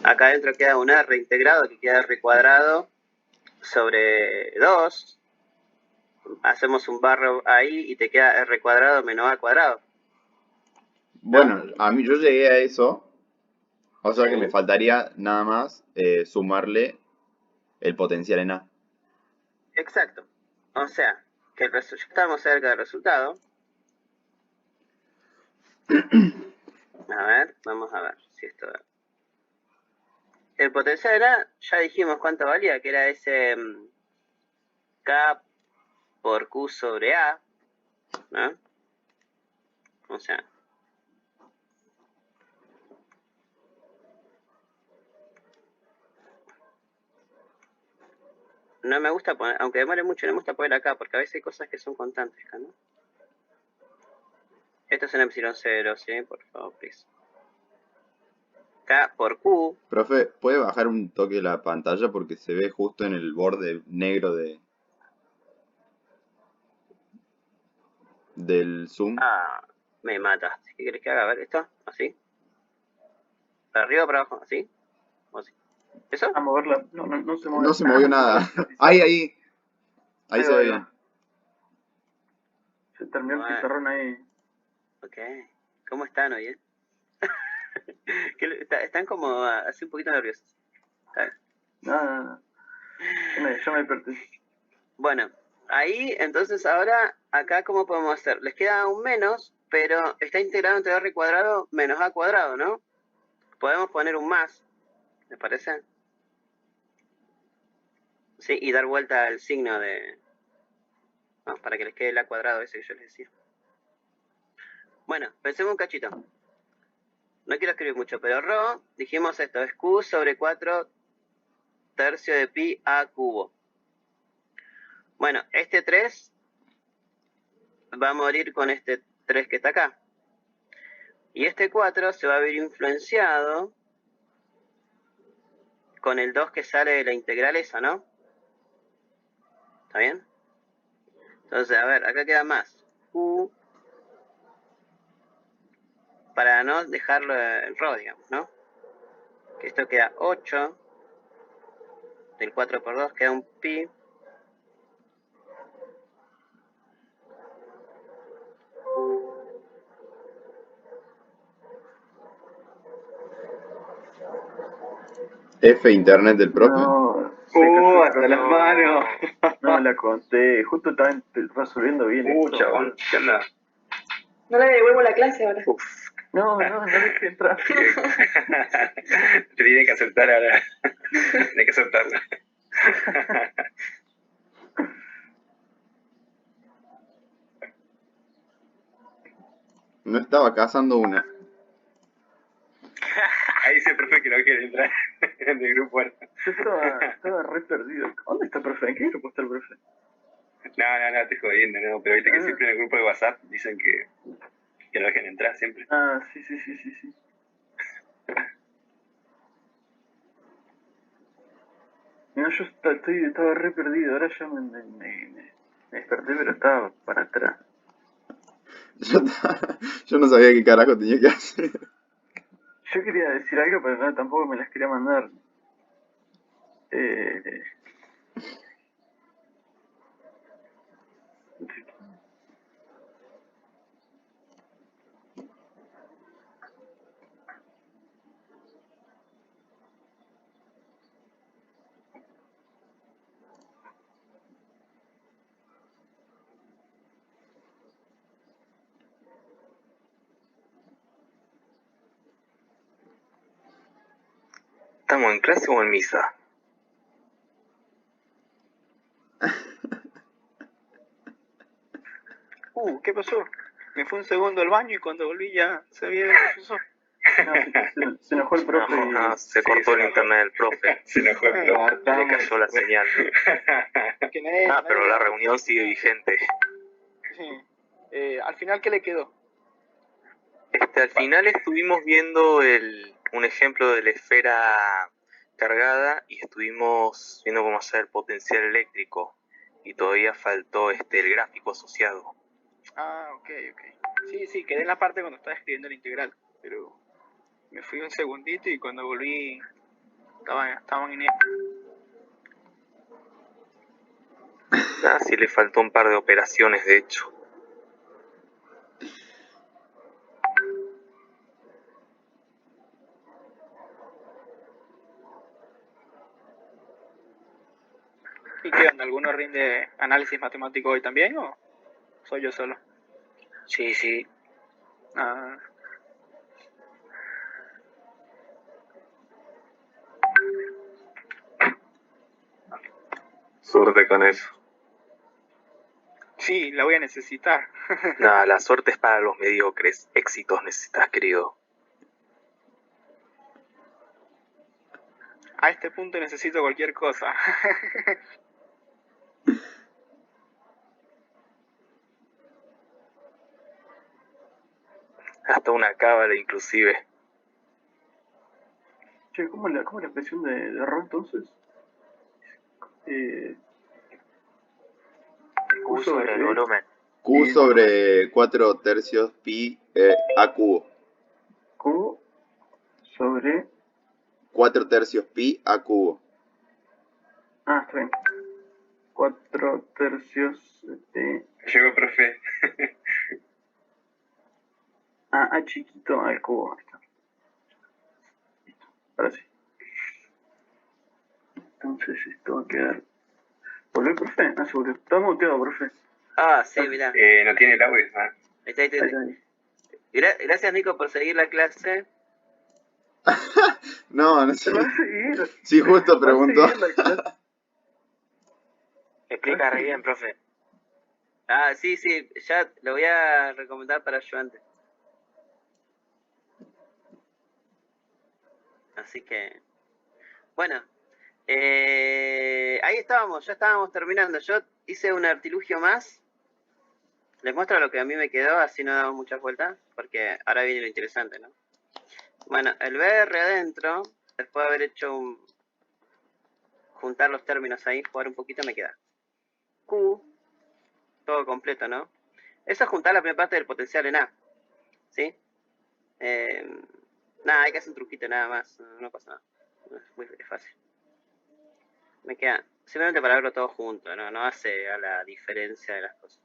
Acá adentro queda un R integrado que queda R cuadrado sobre 2. Hacemos un barro ahí y te queda R cuadrado menos A cuadrado. Bueno, a mí yo llegué a eso, o sea que me Sí. faltaría nada más sumarle el potencial en A. Exacto. O sea, que ya estamos cerca del resultado. A ver, vamos a ver si esto... El potencial en A, ya dijimos cuánto valía, que era ese K por Q sobre A, ¿no? O sea... No me gusta poner, aunque demore mucho, no me gusta poner acá, porque a veces hay cosas que son constantes acá, ¿no? Esto es en epsilon 0, ¿sí? Por favor, please. K por Q. Profe, ¿puede bajar un toque la pantalla porque se ve justo en el borde negro del zoom? Ah, me mata. ¿Qué querés que haga? A ver, esto, así. ¿Para arriba o para abajo? ¿Así? ¿O así? ¿Eso? A moverla. No se mueve. No se movió nada. Ahí se ve bien. Se terminó el pizarrón ahí. Ok. ¿Cómo están hoy, Están como así un poquito nerviosos. No. Yo me desperté. Bueno, ahí entonces ahora, acá ¿cómo podemos hacer? Les queda un menos, pero está integrado entre R cuadrado menos A cuadrado, ¿no? Podemos poner un más, ¿les parece? Sí, y dar vuelta al signo de... No, para que les quede el A cuadrado ese que yo les decía. Bueno, pensemos un cachito. No quiero escribir mucho, pero ρ, dijimos esto, es Q sobre 4 tercio de pi a cubo. Bueno, este 3 va a morir con este 3 que está acá. Y este 4 se va a ver influenciado con el 2 que sale de la integral esa, ¿no? ¿Está bien? Entonces, a ver, acá queda más. Q, para no dejarlo en ρ, digamos, ¿no? Que esto queda 8, del 4 por 2 queda un pi. F internet del profe. No, hasta las manos. No la conté. Justo estaba resolviendo bien esto. Chabón, ¿qué onda? No le devuelvo la clase ahora. No dejé entrar. Te tiene que aceptar ahora. Tiene que aceptarla. No estaba cazando una. Ahí dice el profe que no quiere entrar en el grupo. Yo estaba re perdido. ¿Dónde está el profe? ¿En qué grupo está el profe? No, estoy jodiendo, no. Pero viste que siempre en el grupo de WhatsApp dicen que no dejen entrar siempre. Ah, sí. No, yo estaba re perdido. Ahora ya me desperté, pero estaba para atrás. Yo no sabía qué carajo tenía que hacer. Yo quería decir algo, pero no, tampoco me las quería mandar. ¿Estamos en clase o en misa? ¿Qué pasó? Me fue un segundo al baño y cuando volví ya se había ido el profesor. No, se enojó el profe. Se cortó el internet del profe. Se enojó el profe. Le cayó la señal. Pero la reunión sigue vigente. Sí. Al final, ¿qué le quedó? Al final estuvimos viendo un ejemplo de la esfera cargada y estuvimos viendo cómo hacer el potencial eléctrico y todavía faltó el gráfico asociado. Ah, ok. Sí, quedé en la parte cuando estaba escribiendo la integral, pero me fui un segundito y cuando volví Estaban en Ah, sí le faltó un par de operaciones, de hecho. ¿Y qué onda? ¿Alguno rinde análisis matemático hoy también o soy yo solo? Sí, sí. Ah, Suerte con eso. sí, la voy a necesitar. Nada, la suerte es para los mediocres. Éxitos necesitas, querido. A este punto necesito cualquier cosa. Hasta una cábala, inclusive. Che, ¿cómo es la expresión de Ro entonces? Q sobre el volumen. Q sobre 4 tercios pi a cubo. Q sobre... 4 tercios pi a cubo. Ah, está bien. 4 tercios de... Llegó, profe. A chiquito al cubo. Ahí está. Listo. Ahora sí. Entonces esto va a quedar... ¿Volvió el profe? Ah, se volvió. Está muteado, profe. Ah, sí, mirá. No tiene el audio, ¿ah? Ahí está, ahí está. Ahí está. Gracias, Nico, por seguir la clase. No, no Va sé. a seguir. Sí, justo Va a preguntó. seguir la clase. Explica re bien, profe. Ah, sí, ya lo voy a recomendar para ayudante. Así que, bueno, ahí estábamos, ya estábamos terminando. Yo hice un artilugio más. Les muestro lo que a mí me quedó, así no damos muchas vueltas, porque ahora viene lo interesante, ¿no? Bueno, el BR adentro, después de haber hecho juntar los términos ahí, jugar un poquito, me queda Q, todo completo, ¿no? Eso es juntar la primera parte del potencial en A, ¿sí? Nada, hay que hacer un truquito nada más, no pasa nada, es fácil. Me queda, simplemente para verlo todo junto, no hace a la diferencia de las cosas.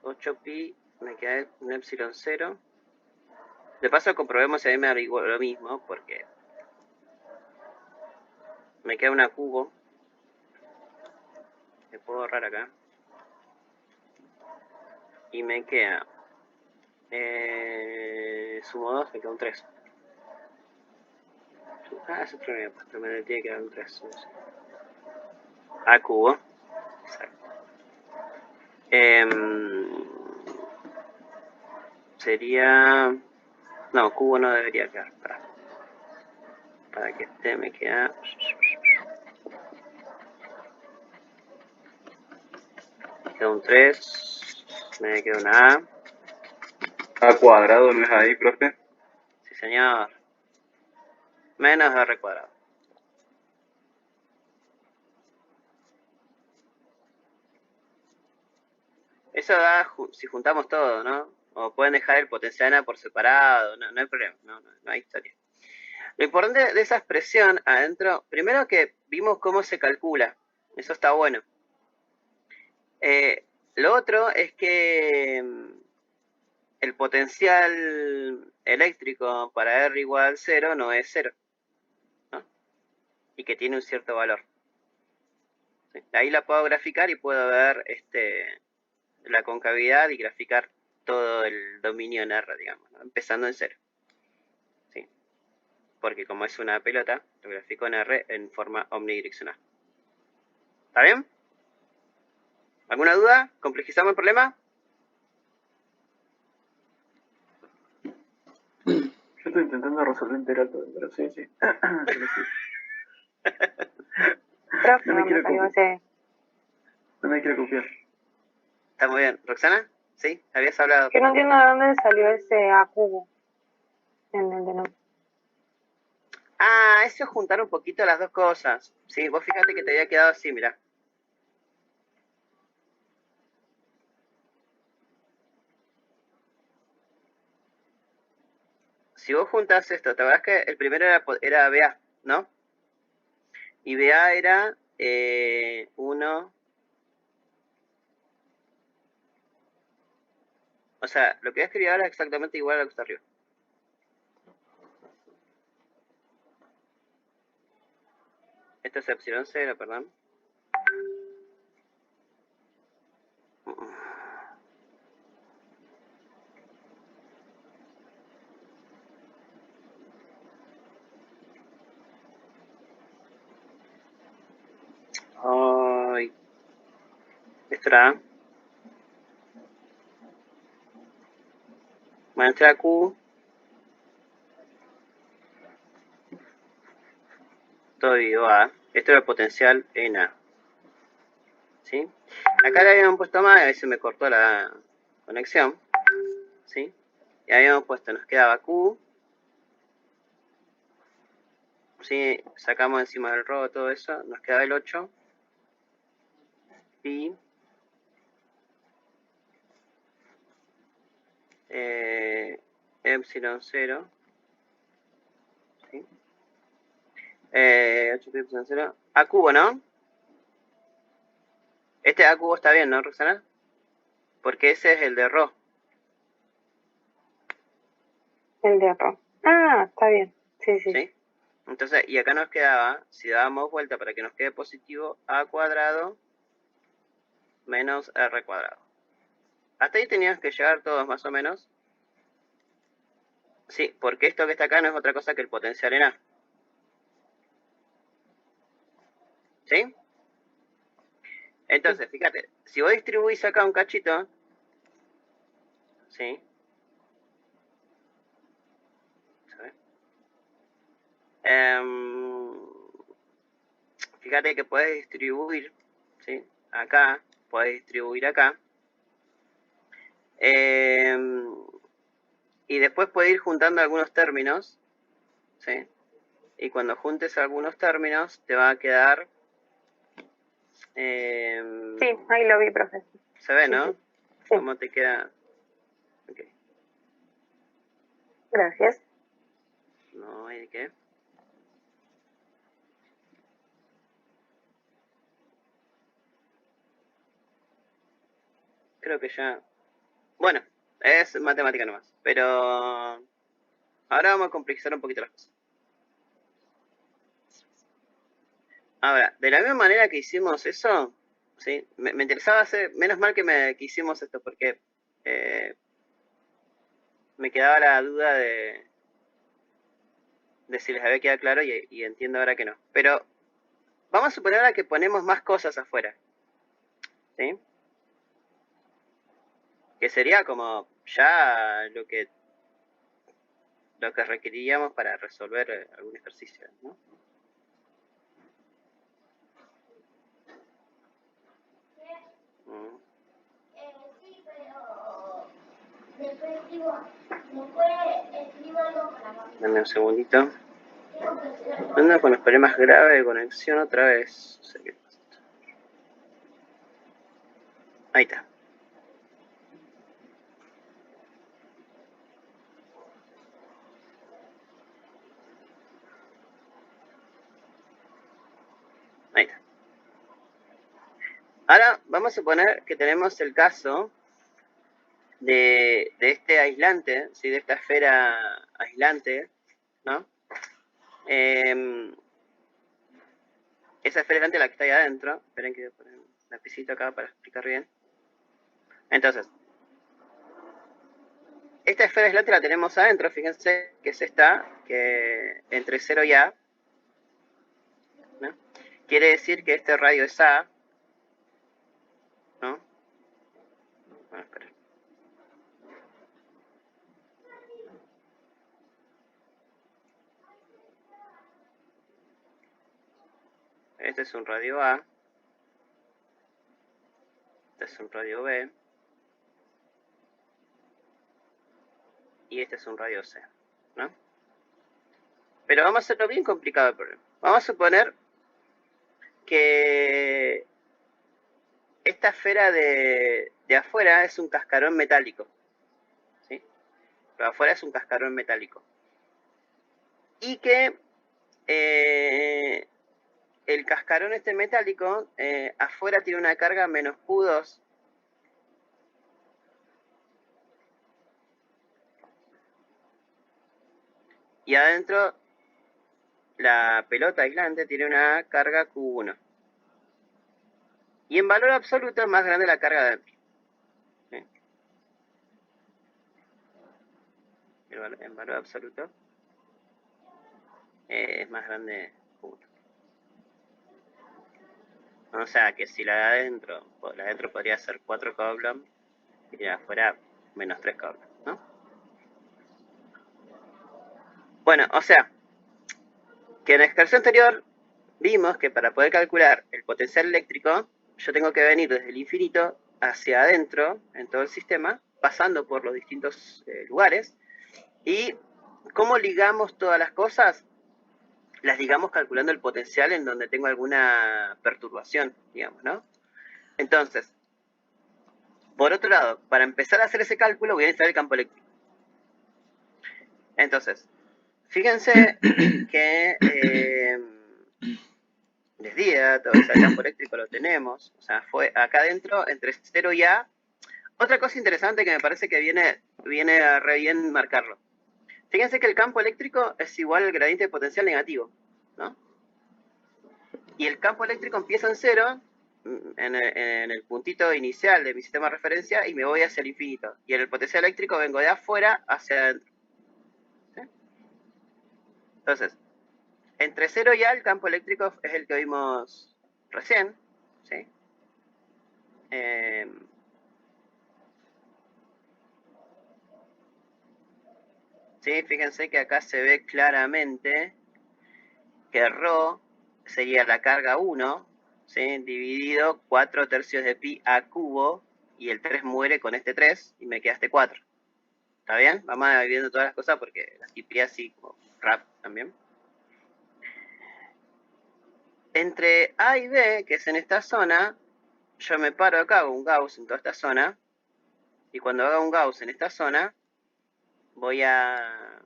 8pi, me queda un epsilon 0. De paso comprobemos si a mí me da igual lo mismo, porque me queda una cubo. Me puedo borrar acá. Y me queda sumo 2, me queda un 3. Ah, ese otro me puesto, me tiene que dar un 3. No sé. A cubo. Exacto. Sería... No, cubo no debería quedar. Para que esté me queda... Me queda un 3. Me queda una A. A cuadrado, ¿no es ahí, profe? Sí, señor. Menos R cuadrado. Eso da si juntamos todo, ¿no? O pueden dejar el potencial A por separado, no hay problema, no hay historia. Lo importante de esa expresión adentro, primero que vimos cómo se calcula, eso está bueno. Lo otro es que el potencial eléctrico para R igual 0 no es 0, ¿no? Y que tiene un cierto valor. ¿Sí? Ahí la puedo graficar y puedo ver la concavidad y graficar todo el dominio en R, digamos, ¿no? Empezando en 0. ¿Sí? Porque como es una pelota, lo grafico en R en forma omnidireccional. ¿Está bien? ¿Alguna duda? ¿Complejizamos el problema? Yo estoy intentando resolver integral todo, pero sí. Pero sí. Profe, No me quiero salió copiar. ese. No me quiero copiar. Está muy bien. ¿Roxana? ¿Sí? ¿Habías hablado? Que no entiendo de dónde salió ese A cubo en el denominador. Ah, eso es juntar un poquito las dos cosas. Sí, vos fíjate que te había quedado así, mirá. Si vos juntás esto, ¿te acordás que el primero era BA? ¿no? Y BA era 1. O sea, lo que voy a escribir ahora es exactamente igual a lo que está arriba. Esto es epsilon 0, perdón. Ay. Esto era A. Bueno, esto era Q. Todo dividido A. Esto era el potencial en A. ¿Sí? Acá le habíamos puesto más, ahí se me cortó la conexión. ¿Sí? Y habíamos puesto, nos quedaba Q. ¿Sí? Sacamos encima del robo todo eso, nos quedaba el 8. Pi. Epsilon 0. ¿Sí? 8 pi epsilon 0. A cubo, ¿no? Este A cubo está bien, ¿no, Roxana? Porque ese es el de Rho. El de arroz. Ah, está bien. Sí, sí. ¿Sí? Entonces, y acá nos quedaba, si dábamos vuelta para que nos quede positivo, A cuadrado menos R cuadrado. Hasta ahí teníamos que llegar todos más o menos. Sí, porque esto que está acá no es otra cosa que el potencial en A. ¿Sí? Entonces, fíjate, si vos distribuís acá un cachito, ¿sí? Fíjate que puedes distribuir, ¿sí? Acá, puedes distribuir acá. Y después puedes ir juntando algunos términos, ¿sí? Y cuando juntes algunos términos, te va a quedar... Sí, ahí lo vi, profe. ¿Se ve, no? Sí. ¿Cómo te queda? Ok. Gracias. No hay de qué. Creo que ya... Bueno, es matemática nomás. Pero ahora vamos a complejizar un poquito las cosas. Ahora, de la misma manera que hicimos eso, ¿sí? Me interesaba hacer... Menos mal que hicimos esto, porque me quedaba la duda de si les había quedado claro y entiendo ahora que no. Pero vamos a suponer ahora que ponemos más cosas afuera. ¿Sí? Que sería como ya lo que requeriríamos para resolver algún ejercicio, ¿no? Sí, pero después escribo algo para mamá. Dame un segundito. Ando con los problemas graves de conexión otra vez. No sé qué pasa. Ahí está. Ahí está. Ahora vamos a suponer que tenemos el caso de este aislante, ¿sí? De esta esfera aislante, ¿no? Esa esfera aislante la que está ahí adentro. Esperen que voy a poner un lapicito acá para explicar bien. Entonces, esta esfera aislante la tenemos adentro, fíjense que es esta, que entre 0 y A, ¿no? Quiere decir que este radio es A, ¿no? Bueno, espera. Este es un radio A, este es un radio B, y este es un radio C, ¿no? Pero vamos a hacerlo bien complicado el problema. Vamos a suponer que esta esfera de afuera es un cascarón metálico, ¿sí? Pero afuera es un cascarón metálico. Y que el cascarón este metálico, afuera tiene una carga menos Q2. Y adentro la pelota aislante tiene una carga Q1. Y en valor absoluto es más grande la carga adentro. ¿Sí? En valor absoluto es más grande Q1. O sea que si la de adentro podría ser 4 Coulomb y la de afuera menos 3 Coulomb, ¿no? Bueno, o sea, que en el ejercicio anterior vimos que para poder calcular el potencial eléctrico, yo tengo que venir desde el infinito hacia adentro en todo el sistema, pasando por los distintos lugares. ¿Y cómo ligamos todas las cosas? Las ligamos calculando el potencial en donde tengo alguna perturbación, digamos, ¿no? Entonces, por otro lado, para empezar a hacer ese cálculo voy a necesitar el campo eléctrico. Entonces, fíjense que les di datos, o sea, el campo eléctrico lo tenemos, o sea, fue acá adentro entre 0 y A. Otra cosa interesante que me parece que viene re bien marcarlo. Fíjense que el campo eléctrico es igual al gradiente de potencial negativo, ¿no? Y el campo eléctrico empieza en 0, en el puntito inicial de mi sistema de referencia, y me voy hacia el infinito. Y en el potencial eléctrico vengo de afuera hacia adentro. ¿Sí? Entonces, entre 0 y A el campo eléctrico es el que vimos recién, ¿sí? Sí, fíjense que acá se ve claramente que ρ sería la carga 1, ¿sí? Dividido 4 tercios de pi a cubo, y el 3 muere con este 3 y me queda este 4. ¿Está bien? Vamos a ir viendo todas las cosas porque las tipé así como rap también. Entre A y B, que es en esta zona, yo me paro acá, hago un Gauss en toda esta zona, y cuando haga un Gauss en esta zona, voy a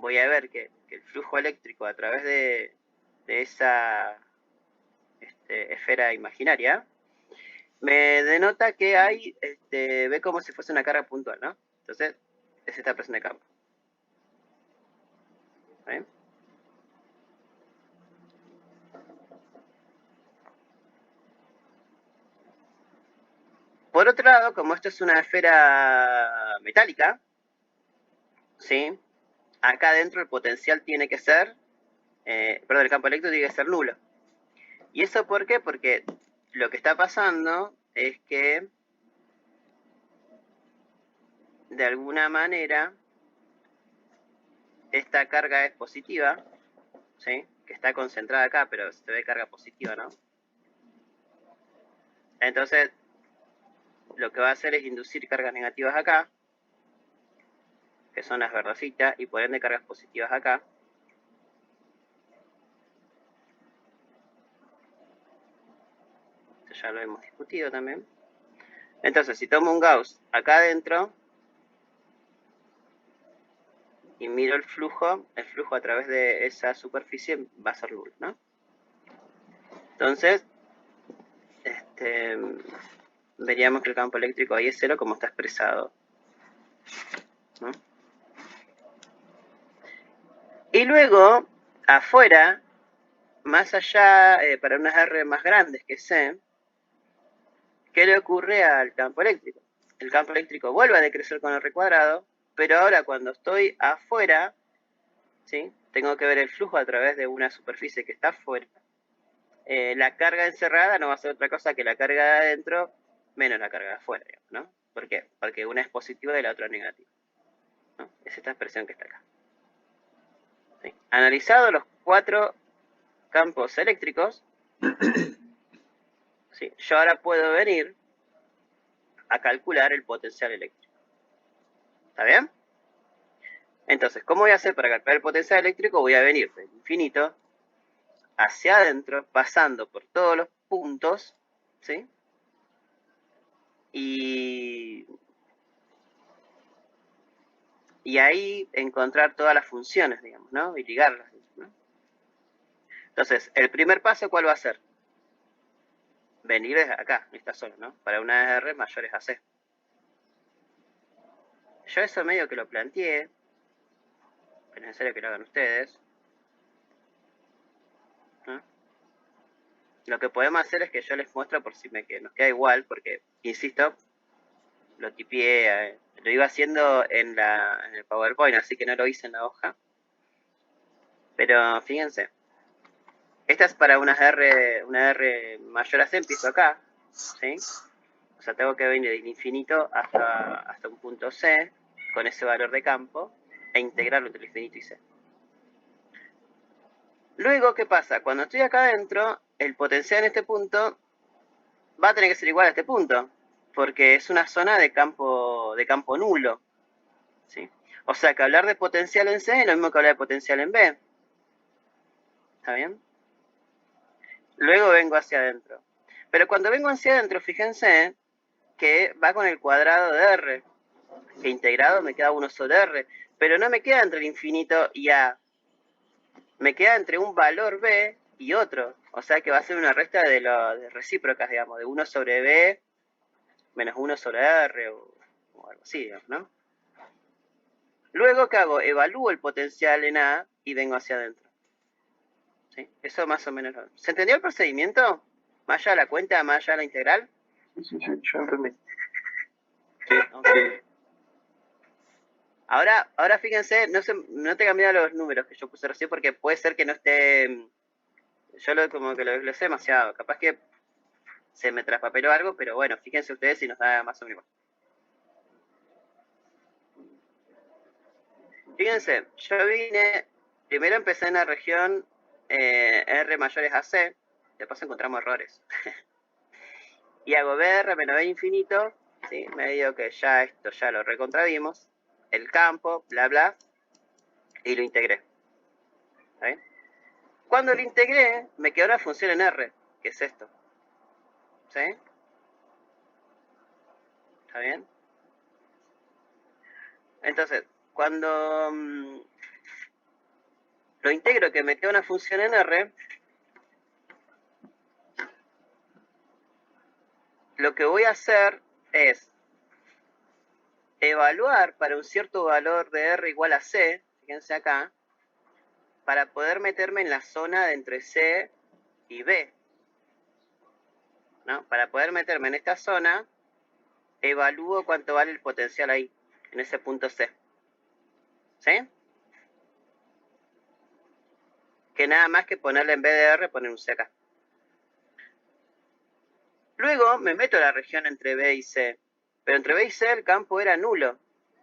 ver que el flujo eléctrico a través de esa esfera imaginaria me denota que hay, ve como si fuese una carga puntual, ¿no? Entonces, es esta presión de campo. ¿Bien? Por otro lado, como esto es una esfera metálica, ¿sí? Acá adentro el potencial tiene que ser, el campo eléctrico tiene que ser nulo. ¿Y eso por qué? Porque lo que está pasando es que, de alguna manera, esta carga es positiva, ¿sí? Que está concentrada acá, pero se ve carga positiva, ¿no? Entonces, lo que va a hacer es inducir cargas negativas acá, que son las verdecitas, y por ende cargas positivas acá. Esto ya lo hemos discutido también. Entonces, si tomo un Gauss acá adentro y miro el flujo a través de esa superficie va a ser nulo, ¿no? Entonces, veríamos que el campo eléctrico ahí es 0 como está expresado, ¿no? Y luego, afuera, más allá, para unas R más grandes que C, ¿qué le ocurre al campo eléctrico? El campo eléctrico vuelve a decrecer con R cuadrado, pero ahora cuando estoy afuera, ¿sí? Tengo que ver el flujo a través de una superficie que está afuera. La carga encerrada no va a ser otra cosa que la carga de adentro menos la carga de afuera, ¿no? ¿Por qué? Porque una es positiva y la otra es negativa, ¿no? Es esta expresión que está acá. ¿Sí? Analizado los 4 campos eléctricos, ¿sí? Yo ahora puedo venir a calcular el potencial eléctrico. ¿Está bien? Entonces, ¿cómo voy a hacer para calcular el potencial eléctrico? Voy a venir del infinito hacia adentro, pasando por todos los puntos, ¿sí? Y ahí encontrar todas las funciones, digamos, ¿no? Y ligarlas, ¿no? Entonces, el primer paso, ¿cuál va a ser? Venir desde acá, en esta zona, ¿no? Para unas R mayores a C. Yo eso medio que lo planteé, es necesario que lo hagan ustedes, ¿no? Lo que podemos hacer es que yo les muestro por si nos queda igual, porque, insisto, lo tipié, lo iba haciendo en el PowerPoint, así que no lo hice en la hoja. Pero fíjense, esta es para una R mayor a C, empiezo acá, ¿sí? O sea, tengo que venir de infinito hasta un punto C, con ese valor de campo, e integrarlo entre el infinito y C. Luego, ¿qué pasa? Cuando estoy acá adentro, el potencial en este punto va a tener que ser igual a este punto, porque es una zona de campo nulo, ¿sí? O sea, que hablar de potencial en C es lo mismo que hablar de potencial en B. ¿Está bien? Luego vengo hacia adentro. Pero cuando vengo hacia adentro, fíjense que va con el cuadrado de R, que integrado me queda 1 sobre R, pero no me queda entre el infinito y A, me queda entre un valor B y otro, o sea que va a ser una resta de recíprocas, digamos, de 1 sobre B menos 1 sobre R o algo así, digamos, ¿no? Luego, ¿qué hago? Evalúo el potencial en A y vengo hacia adentro. ¿Sí? Eso más o menos. ¿Se entendió el procedimiento? Más allá de la cuenta, más allá de la integral. Sí, yo entendí. Sí. Okay. Ahora fíjense, no te cambié los números que yo puse recién porque puede ser que no esté. Yo como que lo sé demasiado. Capaz que se me traspapeló algo, pero bueno, fíjense ustedes si nos da más o menos. Fíjense, yo vine, primero empecé en la región R mayores a C, después encontramos errores. Y hago BR menos B infinito, ¿sí? Me digo que esto ya lo recontravimos, el campo, bla bla, y lo integré. ¿Está bien? Cuando lo integré, me quedó una función en R, que es esto. ¿Sí? ¿Está bien? Entonces, cuando lo integro, que me queda una función en R, lo que voy a hacer es evaluar para un cierto valor de R igual a C, fíjense acá, para poder meterme en la zona de entre C y B. ¿No? Para poder meterme en esta zona, evalúo cuánto vale el potencial ahí, en ese punto C. ¿Sí? Que nada más que ponerle en vez de R, poner un C acá. Luego me meto a la región entre B y C. Pero entre B y C el campo era nulo.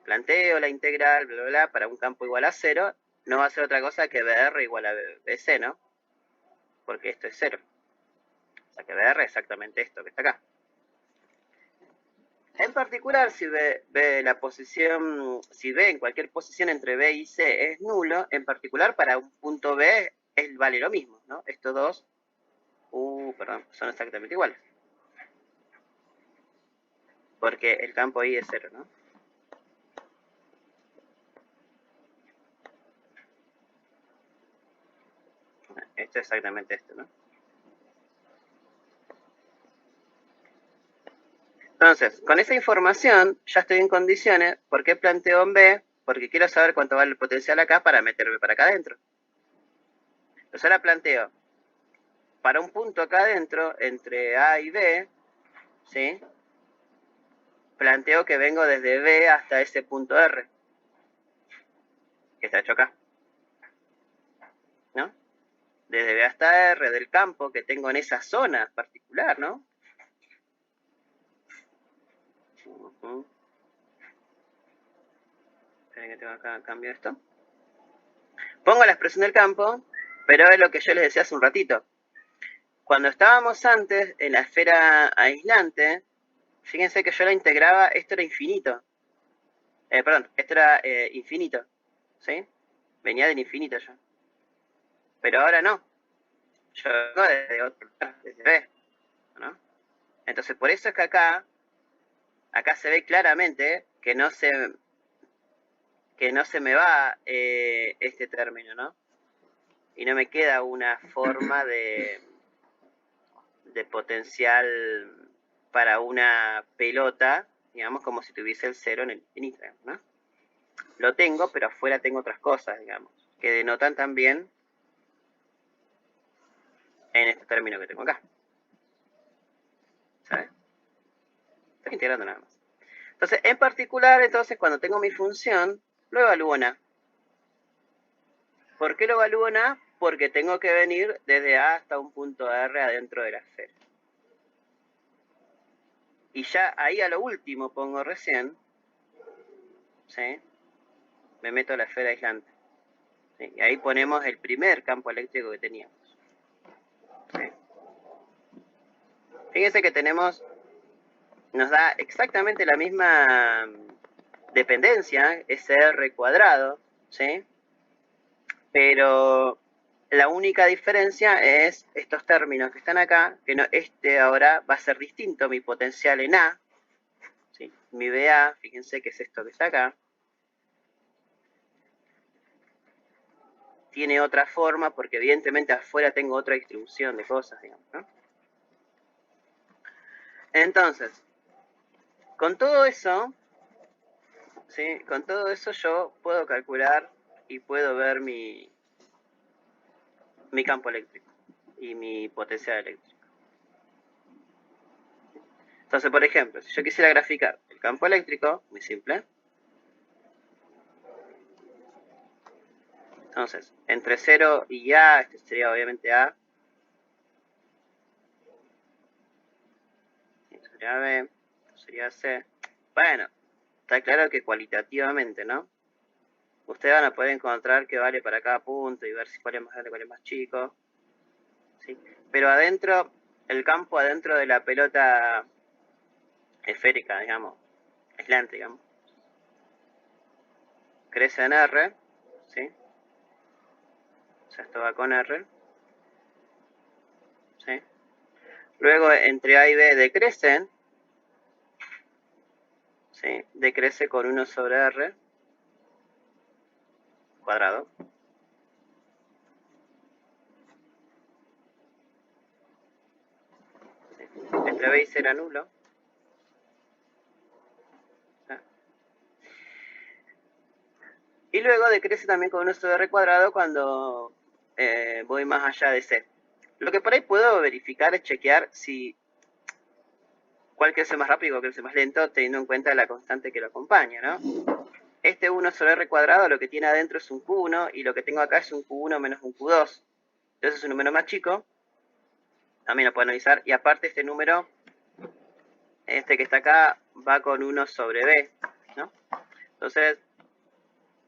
Planteo la integral, bla, bla, bla, para un campo igual a 0. No va a ser otra cosa que BR igual a BC, ¿no? Porque esto es 0. O sea que BR es exactamente esto que está acá. En particular, si ve la posición, si B en cualquier posición entre B y C es nulo, en particular para un punto B vale lo mismo, ¿no? Estos dos, son exactamente iguales. Porque el campo ahí es 0, ¿no? Esto es exactamente esto, ¿no? Entonces, con esa información ya estoy en condiciones. ¿Por qué planteo en B? Porque quiero saber cuánto vale el potencial acá para meterme para acá adentro. Entonces ahora planteo para un punto acá adentro, entre A y B, ¿sí? Planteo que vengo desde B hasta ese punto R, que está hecho acá, ¿no? Desde B hasta R del campo que tengo en esa zona particular, ¿no? Esperen que tengo acá, cambio esto. Pongo la expresión del campo, pero es lo que yo les decía hace un ratito. Cuando estábamos antes en la esfera aislante, fíjense que yo la integraba, esto era infinito. Esto era infinito, ¿sí? Venía del infinito yo. Pero ahora no. Yo vengo desde otro lugar, desde B, ¿no? Entonces, por eso es que acá se ve claramente que no se me va este término, ¿no? y no me queda una forma de potencial para una pelota, digamos, como si tuviese el 0 en Instagram, ¿no? Lo tengo, pero afuera tengo otras cosas, digamos, que denotan también en este término que tengo acá. ¿Sabes? Estoy integrando nada más. Entonces, en particular, entonces, cuando tengo mi función, lo evalúo en A. ¿Por qué lo evalúo en A? Porque tengo que venir desde A hasta un punto R adentro de la esfera. Y ya ahí a lo último pongo recién, ¿sí? Me meto a la esfera aislante. ¿Sí? Y ahí ponemos el primer campo eléctrico que teníamos. ¿Sí? Fíjense que nos da exactamente la misma dependencia, SR cuadrado, ¿sí? Pero la única diferencia es estos términos que están acá, que no, ahora va a ser distinto, mi potencial en A, ¿sí? Mi BA, fíjense que es esto que está acá, tiene otra forma porque evidentemente afuera tengo otra distribución de cosas, digamos, ¿no? Entonces, con todo eso, ¿sí? Con todo eso yo puedo calcular y puedo ver mi campo eléctrico y mi potencial eléctrico. Entonces, por ejemplo, si yo quisiera graficar el campo eléctrico, muy simple. Entonces, entre 0 y A, este sería obviamente A. Esto sería B, esto sería C. Bueno, está claro que cualitativamente, ¿no? Ustedes van a poder encontrar qué vale para cada punto y ver si cuál es más grande, cuál es más chico. ¿Sí? Pero adentro, el campo adentro de la pelota esférica, digamos, aislante, digamos, crece en R, ¿sí? O sea, esto va con R, ¿sí? Luego, entre A y B decrecen, ¿sí? Decrece con 1 sobre R cuadrado. ¿Sí? Entre B y C era nulo. ¿Sí? Y luego decrece también con 1 sobre R cuadrado cuando voy más allá de C. Lo que por ahí puedo verificar es chequear si cuál crece más rápido o crece más lento, teniendo en cuenta la constante que lo acompaña, ¿no? Este 1 sobre R cuadrado lo que tiene adentro es un Q1 y lo que tengo acá es un Q1 menos un Q2. Entonces es un número más chico. También lo puedo analizar. Y aparte este número, este que está acá, va con 1 sobre B, ¿no? Entonces,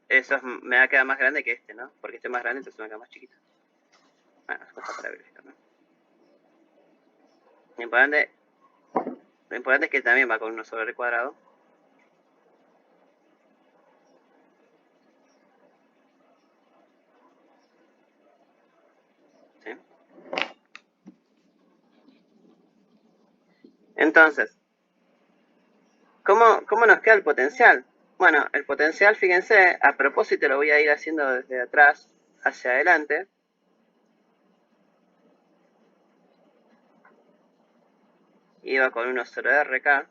eso me va a quedar más grande que este, ¿no? Porque este es más grande, entonces me va a quedar más chiquito. Bueno, es cosa para verificar, ¿no? Lo importante es que también va con 1 sobre R cuadrado. ¿Sí? Entonces, ¿cómo nos queda el potencial? Bueno, el potencial, fíjense, a propósito lo voy a ir haciendo desde atrás hacia adelante. Iba con 1 sobre R acá.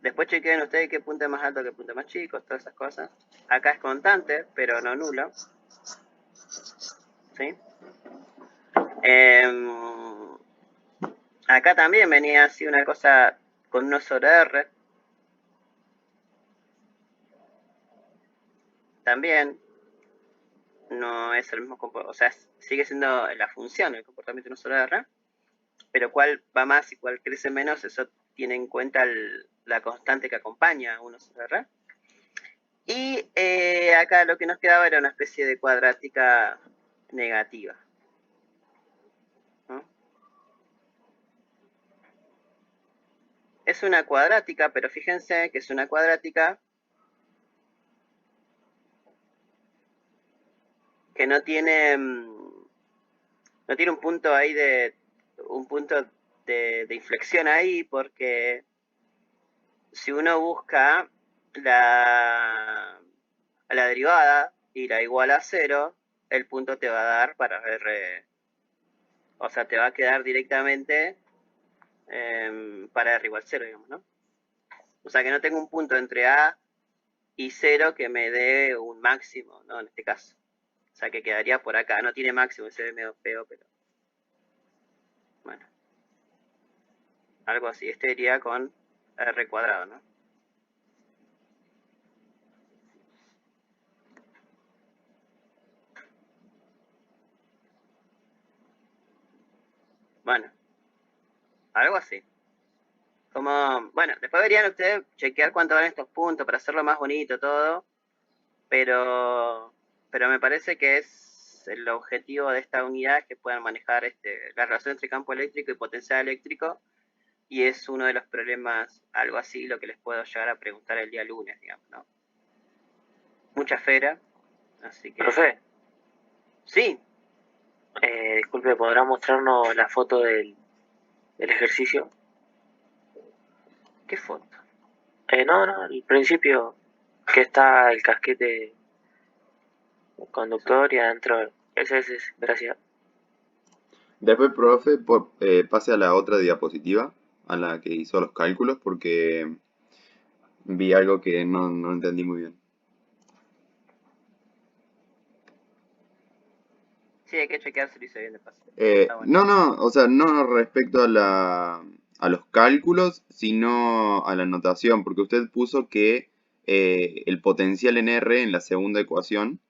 Después chequeen ustedes qué punto es más alto, qué punto es más chico, todas esas cosas. Acá es constante, pero no nulo. ¿Sí? Acá también venía así una cosa con 1 sobre R. También no es el mismo comportamiento, o sea, sigue siendo la función, el comportamiento de 1 sobre R. Pero cuál va más y cuál crece menos, eso tiene en cuenta la constante que acompaña a 1 sobre R. Y acá lo que nos quedaba era una especie de cuadrática negativa, ¿no? Es una cuadrática, pero fíjense que es una cuadrática que no tiene un punto ahí de inflexión ahí, porque si uno busca la derivada y la iguala a 0, el punto te va a dar para ver, o sea, te va a quedar directamente para R igual 0, digamos, ¿no? O sea, que no tengo un punto entre A y 0 que me dé un máximo, ¿no? En este caso. O sea, que quedaría por acá. No tiene máximo, se ve medio feo, pero... Bueno. Algo así. Este iría con R cuadrado, ¿no? Bueno. Algo así. Como... Bueno, después deberían ustedes chequear cuánto van estos puntos para hacerlo más bonito todo. Pero me parece que es el objetivo de esta unidad que puedan manejar la relación entre campo eléctrico y potencial eléctrico, y es uno de los problemas, algo así, lo que les puedo llegar a preguntar el día lunes, digamos, ¿no? Mucha fera, así que... Profe, Sí, disculpe, ¿podrá mostrarnos la foto del ejercicio? ¿qué foto? No, al principio, que está el casquete conductor y adentro, ese, gracias. Después, profe, pase a la otra diapositiva, a la que hizo los cálculos, porque vi algo que no entendí muy bien. Sí, hay que chequear si lo hice bien de paso. Está bueno. No, o sea, no respecto a los cálculos, sino a la notación, porque usted puso que el potencial en R en la segunda ecuación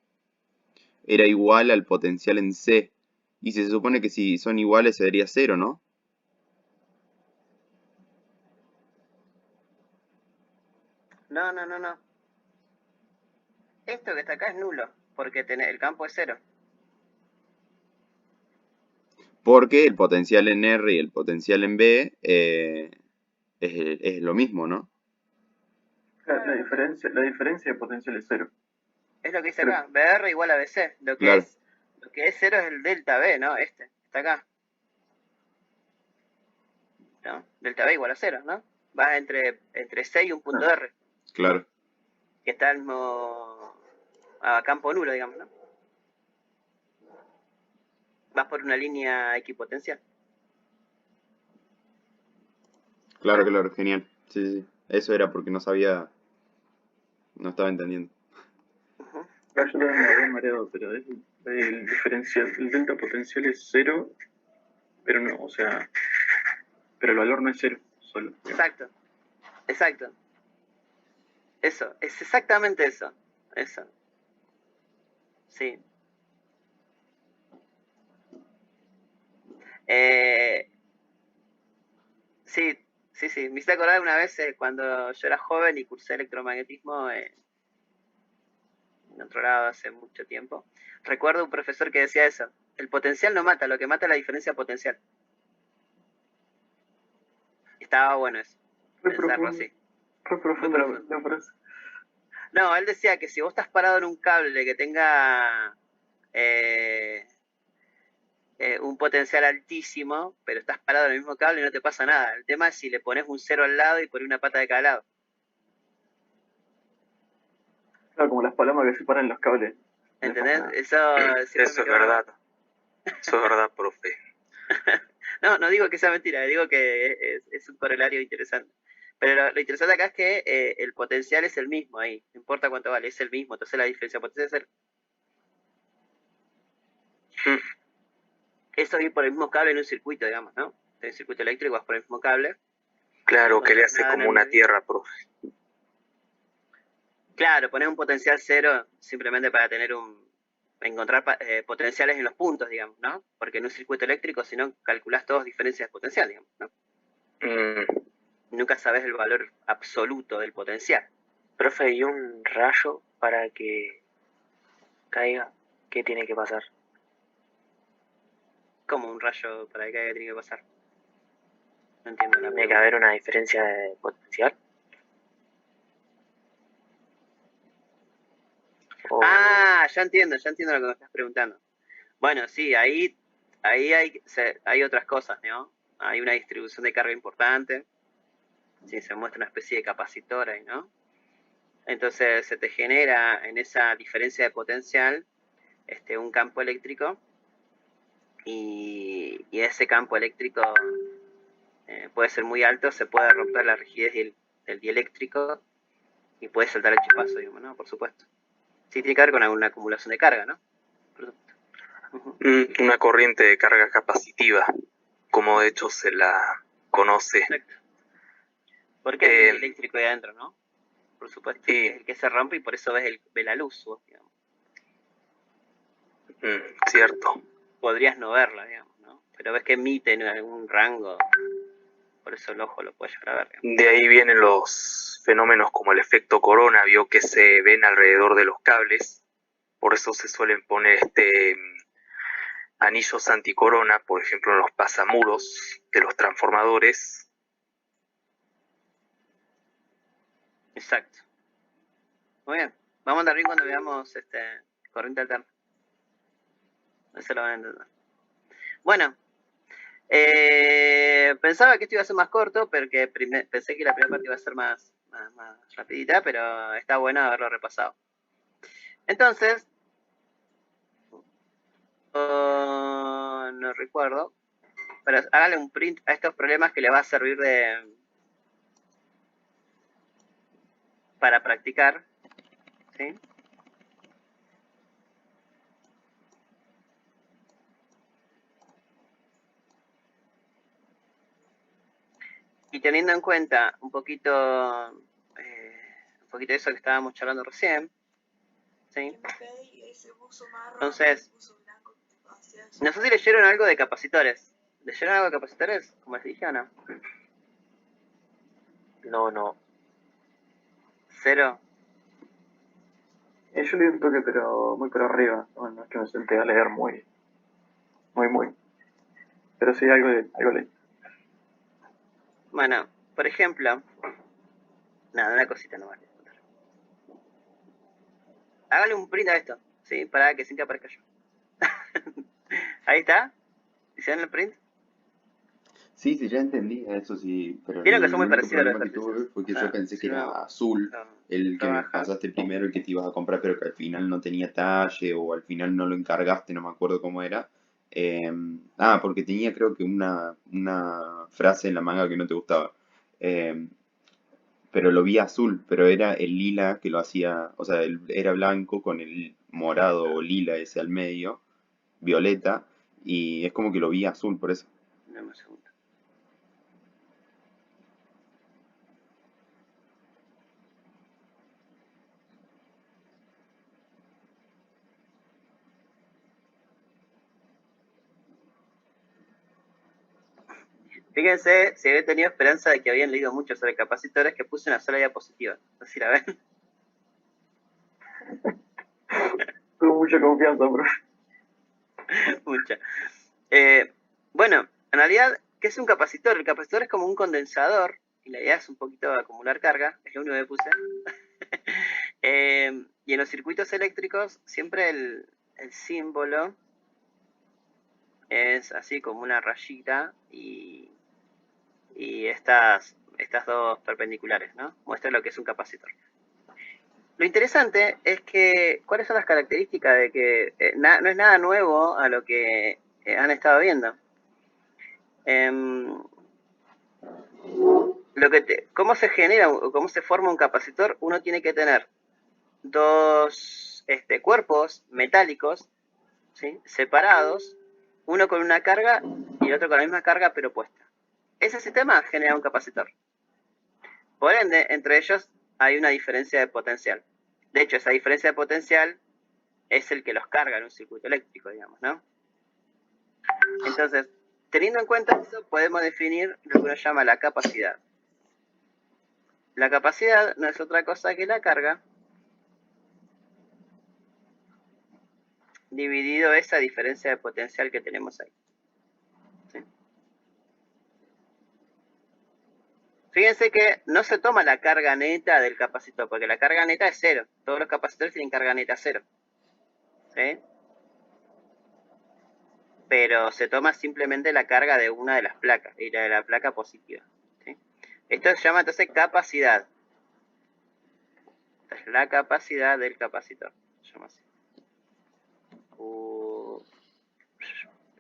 era igual al potencial en C. Y se supone que si son iguales sería 0, ¿no? No. Esto que está acá es nulo, porque el campo es 0. Porque el potencial en R y el potencial en B es lo mismo, ¿no? La diferencia de potencial es 0. Es lo que dice acá, BR igual a BC. Lo que es 0 es el delta B, ¿no? Está acá. ¿No? Delta B igual a 0, ¿no? Vas entre C y un punto R. Claro. Que está al mismo... a campo nulo, digamos, ¿no? Vas por una línea equipotencial. Claro, genial. Sí. Eso era porque no estaba entendiendo. Yo también me había mareado, pero el diferencial, el delta potencial es 0, pero no, o sea, pero el valor no es 0 solo. Exacto. Eso, es exactamente eso. Sí. Sí. Me hice acordar una vez cuando yo era joven y cursé electromagnetismo en otro lado hace mucho tiempo. Recuerdo un profesor que decía eso. El potencial no mata, lo que mata es la diferencia potencial. Estaba bueno eso. Pensarlo así. Fue profunda la frase. No, él decía que si vos estás parado en un cable que tenga un potencial altísimo, pero estás parado en el mismo cable y no te pasa nada. El tema es si le pones un 0 al lado y pones una pata de cada lado. Claro, como las palomas que separan los cables. ¿Entendés? Eso es verdad. Eso es verdad, profe. No digo que sea mentira, digo que es un correlario interesante. Pero lo interesante acá es que el potencial es el mismo ahí, no importa cuánto vale, es el mismo, entonces la diferencia potencial es 0. Eso ir por el mismo cable en un circuito, digamos, ¿no? En un circuito eléctrico vas por el mismo cable. Claro, que le hace como una tierra, profe. Claro, pones un potencial 0 simplemente para encontrar potenciales en los puntos, digamos, ¿no? Porque en un circuito eléctrico, si no, calculás todas diferencias de potencial, digamos, ¿no? Nunca sabes el valor absoluto del potencial. Profe, ¿y un rayo para que caiga? ¿Qué tiene que pasar? ¿Cómo un rayo para que caiga tiene que pasar? No entiendo la pregunta. ¿Tiene que haber una diferencia de potencial? Ya entiendo lo que me estás preguntando. Bueno, sí, ahí hay otras cosas, ¿no? Hay una distribución de carga importante. Sí, se muestra una especie de capacitor ahí, ¿no? Entonces se te genera en esa diferencia de potencial un campo eléctrico y ese campo eléctrico puede ser muy alto, se puede romper la rigidez del dieléctrico y puede saltar el chispazo, digamos, ¿no? Por supuesto. Sí, tiene que ver con alguna acumulación de carga, ¿no? Por supuesto. Una corriente de carga capacitiva, como de hecho se la conoce. Exacto. Porque hay un eléctrico ahí adentro, ¿no? Por supuesto. Sí. Es el que se rompe y por eso ves la luz, vos, digamos. Cierto. Podrías no verla, digamos, ¿no? Pero ves que emite en algún rango. Por eso el ojo lo puede llegar a ver, digamos. De ahí vienen los fenómenos como el efecto corona, vio que se ven alrededor de los cables. Por eso se suelen poner anillos anticorona, por ejemplo, en los pasamuros de los transformadores. Exacto. Muy bien. Vamos a andar bien cuando veamos corriente alterna. Eso lo van a entender. Bueno. Pensaba que esto iba a ser más corto, porque pensé que la primera parte iba a ser más rapidita, pero está bueno haberlo repasado. Entonces, no recuerdo, pero hágale un print a estos problemas que le va a servir para practicar, ¿sí? Y teniendo en cuenta un poquito de eso que estábamos charlando recién, ¿sí? Entonces, no sé si leyeron algo de capacitores. ¿Leyeron algo de capacitores? Como les dije o no. No. ¿Cero? Yo leí un toque, pero muy por arriba. No es que me senté a leer muy. Pero sí, algo leí. Bueno, por ejemplo, nada, una cosita nomás. Hágale un print a esto, ¿sí? Para que sin que aparezca yo. Ahí está. ¿Hicieron el print? Sí, ya entendí eso, sí, pero Vieron que el son muy único parecidos los problema que tuve ejercicios. fue que O sea, yo pensé si que era uno azul el que me trabaja. pasaste primero, el que te ibas a comprar, pero que al final no tenía talle o al final no lo encargaste, no me acuerdo cómo era. Porque tenía creo que una frase en la manga que no te gustaba. Eh, pero lo vi azul, pero era el lila que lo hacía, o sea, era blanco con el morado o lila ese al medio, violeta, y es como que lo vi azul por eso. Dame un segundo. Fíjense, si había tenido esperanza de que habían leído mucho sobre capacitores, que puse una sola diapositiva. No sé si la ven. Tuve mucha confianza, profe. Mucha. Bueno, en realidad, ¿qué es un capacitor? El capacitor es como un condensador, y la idea es un poquito acumular carga, es lo único que puse. Y en los circuitos eléctricos, siempre el símbolo es así como una rayita y estas dos perpendiculares, ¿no? Muestra lo que es un capacitor. Lo interesante es que, ¿cuáles son las características de que no es nada nuevo a lo que han estado viendo? ¿Cómo se genera o cómo se forma un capacitor? Uno tiene que tener dos cuerpos metálicos, ¿sí? Separados, uno con una carga y el otro con la misma carga pero opuesta. Ese sistema genera un capacitor. Por ende, entre ellos hay una diferencia de potencial. De hecho, esa diferencia de potencial es el que los carga en un circuito eléctrico, digamos, ¿no? Entonces, teniendo en cuenta eso, podemos definir lo que uno llama la capacidad. La capacidad no es otra cosa que la carga dividido esa diferencia de potencial que tenemos ahí. ¿Sí? Fíjense que no se toma la carga neta del capacitor, porque la carga neta es cero. Todos los capacitores tienen carga neta cero. ¿Sí? Pero se toma simplemente la carga de una de las placas, y la de la placa positiva. ¿Sí? Esto se llama entonces capacidad. Esta es la capacidad del capacitor. Se llama así.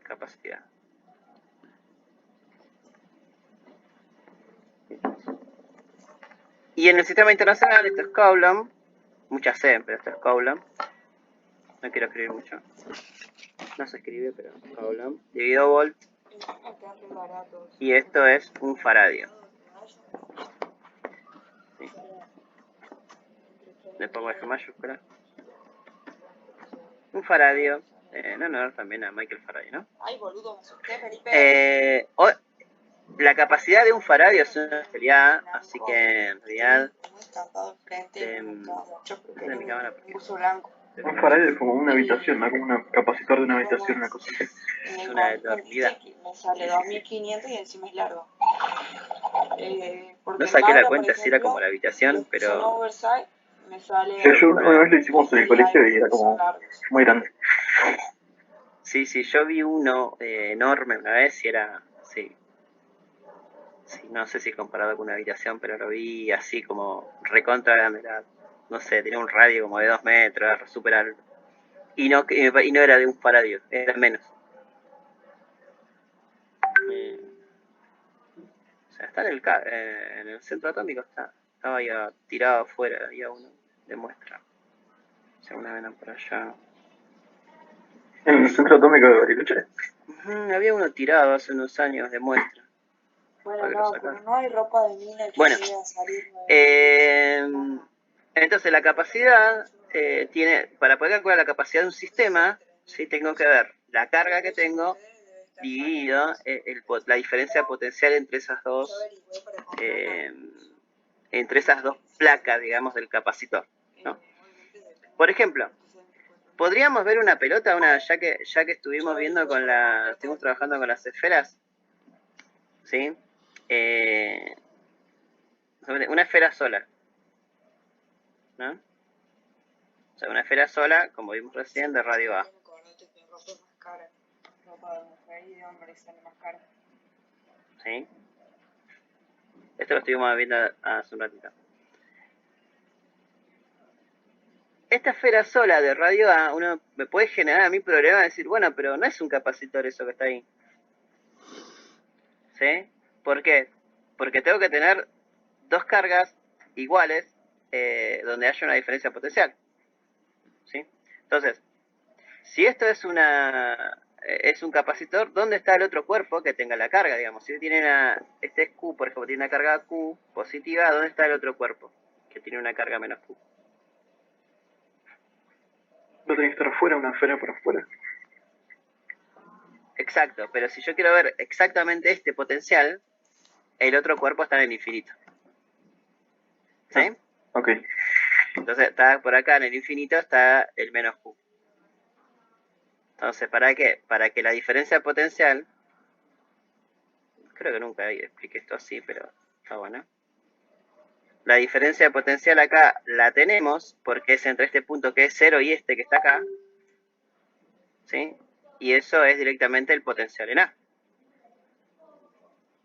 capacidad. Y en el sistema internacional, esto es Coulomb, muchas C, pero esto es Coulomb. No quiero escribir mucho. No se escribe, pero Coulomb. Dividido volt. Y esto es un faradio. Sí. Le pongo F mayúscula. Un faradio. No, también a Michael Faraday, ¿no? Ay, boludo, me asusté, Felipe. La capacidad de un faradio es una realidad, así que en realidad... de mi cámara, porque... Un faradio es como una habitación, ¿no? Como un capacitor de una habitación, una cosa así. Es una eternidad. Me sale 2500 y encima es largo. No saqué la cuenta si era como la habitación, pero... Me sale... Sí, yo una vez lo hicimos en el colegio y era como muy grande. Sí, yo vi uno enorme una vez y era... Sí, no sé si comparado con una habitación, pero lo vi así como recontra grande. No sé, tenía un radio como de 2 metros, era súper alto. Y no era de un faradio, era menos. O sea, está en el centro atómico, estaba ahí tirado afuera, había uno de muestra. Según ven por allá. ¿En el centro atómico de Bariloche? Había uno tirado hace unos años de muestra. Bueno, no, pero no hay ropa de mina que bueno, llegue a salir. Entonces la capacidad tiene, para poder calcular la capacidad de un sistema, sí tengo que ver la carga que tengo dividido la diferencia potencial entre esas dos placas, digamos, del capacitor, ¿no? Por ejemplo, podríamos ver una pelota, ya que estuvimos viendo estuvimos trabajando con las esferas, ¿sí? Una esfera sola, ¿no? O sea, una esfera sola, como vimos recién, de radio A. ¿Sí? Esto lo estuvimos viendo hace un ratito. Esta esfera sola de radio A, uno me puede generar a mí problema de decir, bueno, pero no es un capacitor eso que está ahí. ¿Sí? ¿Por qué? Porque tengo que tener dos cargas iguales donde haya una diferencia potencial. ¿Sí? Entonces, si esto es un capacitor, ¿dónde está el otro cuerpo que tenga la carga? Digamos, si tiene este es Q, por ejemplo, tiene una carga Q positiva, ¿dónde está el otro cuerpo que tiene una carga menos Q? No tiene que estar afuera, una esfera por afuera. Exacto, pero si yo quiero ver exactamente este potencial, el otro cuerpo está en el infinito. ¿Sí? Ok. Entonces, está por acá en el infinito está el menos Q. Entonces, ¿para qué? Para que la diferencia potencial, creo que nunca expliqué esto así, pero está bueno. La diferencia potencial acá la tenemos porque es entre este punto que es 0 y este que está acá. ¿Sí? Y eso es directamente el potencial en A.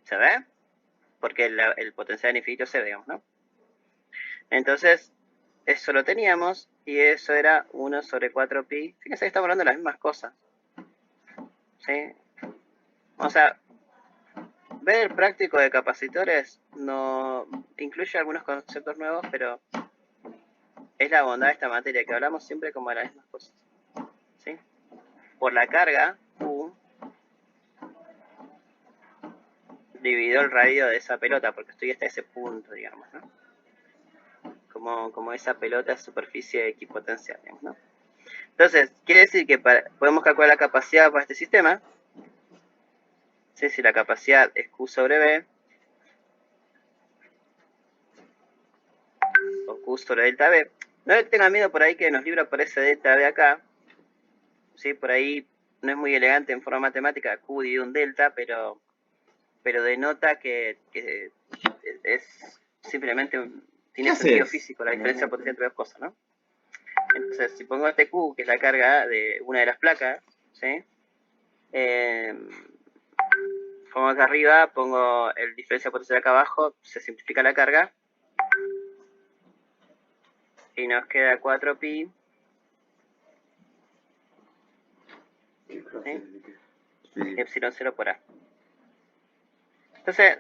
¿Se ve? Porque el potencial en infinito es 0, digamos, ¿no? Entonces, eso lo teníamos y eso era 1 sobre 4pi. Fíjense que estamos hablando de las mismas cosas. ¿Sí? O sea, ver el práctico de capacitores no incluye algunos conceptos nuevos, pero es la bondad de esta materia, que hablamos siempre como de las mismas cosas. ¿Sí? Por la carga, Q dividió el radio de esa pelota, porque estoy hasta ese punto, digamos, ¿no? Como esa pelota es superficie equipotencial, digamos, ¿no? Entonces, quiere decir que podemos calcular la capacidad para este sistema. ¿Sí? Si la capacidad es Q sobre B, o Q sobre delta B. No tengan miedo por ahí que nos libra por ese delta B acá. ¿Sí? Por ahí no es muy elegante en forma matemática, Q dividido un delta, pero denota que es simplemente tiene sentido físico la diferencia potencial entre dos cosas, ¿no? Entonces, si pongo este Q, que es la carga de una de las placas, ¿sí? Pongo acá arriba, pongo el diferencia potencial acá abajo, se simplifica la carga. Y nos queda 4pi. ¿Sí? Sí. epsilon 0 por A. Entonces,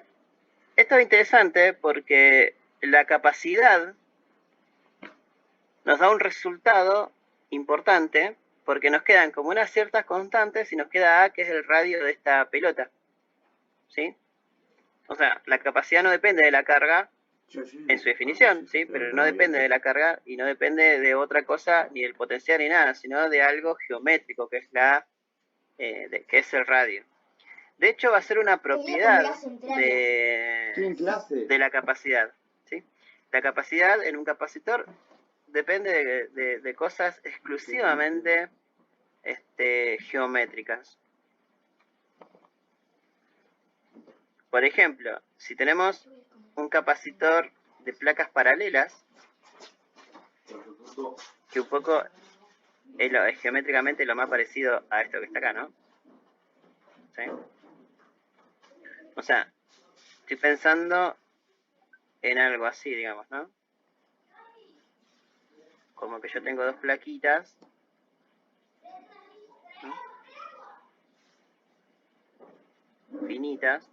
esto es interesante porque la capacidad nos da un resultado importante porque nos quedan como unas ciertas constantes y nos queda A, que es el radio de esta pelota. ¿Sí? O sea, la capacidad no depende de la carga en su definición, ¿sí? Pero no depende de la carga y no depende de otra cosa, ni del potencial ni nada, sino de algo geométrico, que es que es el radio. De hecho, va a ser una propiedad de la capacidad, ¿sí? La capacidad en un capacitor depende de cosas exclusivamente geométricas. Por ejemplo, si tenemos un capacitor de placas paralelas, que un poco es geométricamente lo más parecido a esto que está acá, ¿no? ¿Sí? O sea, estoy pensando en algo así, digamos, ¿no? Como que yo tengo dos plaquitas, ¿no? Finitas,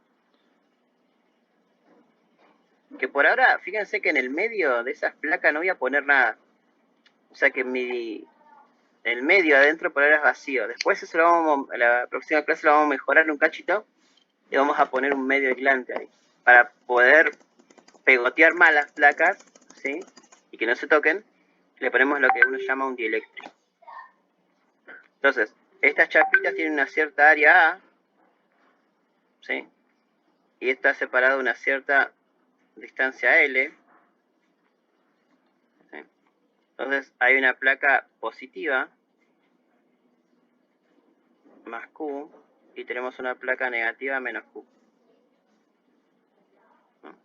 que por ahora, fíjense que en el medio de esas placas no voy a poner nada. O sea que el medio adentro por ahora es vacío. Después eso la próxima clase lo vamos a mejorar un cachito y vamos a poner un medio aislante ahí. Para poder pegotear más las placas, ¿sí? Y que no se toquen, le ponemos lo que uno llama un dieléctrico. Entonces, estas chapitas tienen una cierta área A, ¿sí? Y está separada una cierta distancia L. ¿Sí? Entonces, hay una placa positiva más Q y tenemos una placa negativa menos Q. ¿No?